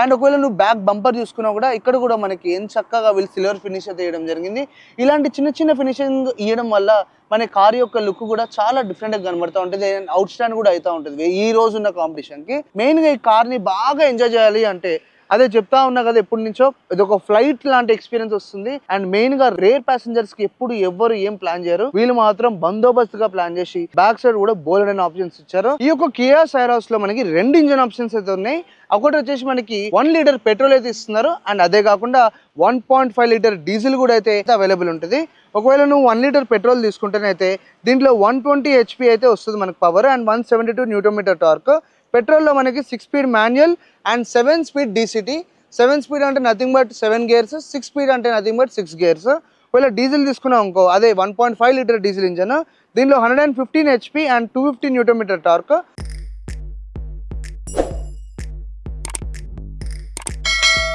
And ఒకవేళ నువ్వు back bumper చూసుకున్నా కూడా ఇక్కడ కూడా మనకి ఏం చక్కగా వీళ్ళు సిల్వర్ ఫినిష్ అయితే వేయడం జరిగింది. ఇలాంటి చిన్న చిన్న ఫినిషింగ్ ఇవ్వడం వల్ల మన కార్ యొక్క లుక్ కూడా చాలా డిఫరెంట్ గా కనబడుతూ ఉంటుంది, అవుట్ స్టాండ్ కూడా అవుతూ ఉంటుంది ఈ రోజు ఉన్న కాంపిటీషన్ కి. మెయిన్ గా ఈ కార్ ని బాగా ఎంజాయ్ చేయాలి అంటే అదే చెప్తా ఉన్నా కదా, ఎప్పటి నుంచో ఇది ఒక ఫ్లైట్ లాంటి ఎక్స్పీరియన్స్ వస్తుంది. అండ్ మెయిన్ గా రేర్ ప్యాసింజర్స్ కి ఎప్పుడు ఎవ్వరు ఏం ప్లాన్ చేయరు, వీళ్ళు మాత్రం బందోబస్తుగా ప్లాన్ చేసి బ్యాక్ సైడ్ కూడా బోల్డ్ అయిన ఆప్షన్స్ ఇచ్చారు. ఈ యొక్క కియా సైరాస్ లో మనకి 2 ఇంజన్ ఆప్షన్స్ అయితే ఉన్నాయి. ఒకటి వచ్చేసి మనకి 1 లీటర్ పెట్రోల్ అయితే ఇస్తున్నారు, అండ్ అదే కాకుండా 1.5 లీటర్ డీజిల్ కూడా అయితే అవైలబుల్ ఉంటుంది. ఒకవేళ నువ్వు 1 లీటర్ పెట్రోల్ తీసుకుంటేనైతే దీంట్లో 120 HP అయితే వస్తుంది మనకు power, and 172 newton metre torque. పెట్రోల్లో మనకి 6 speed manual and 7 speed DCT. 7 speed అంటే నథింగ్ బట్ 7 గేర్స్, 6 స్పీడ్ అంటే నథింగ్ బట్ 6 గేర్స్. ఒకవేళ డీజిల్ తీసుకున్నాం అనుకో, అదే 1.5 లీటర్ డీజిల్ ఇంజన్, దీనిలో 115 HP and 250 newton metre torque.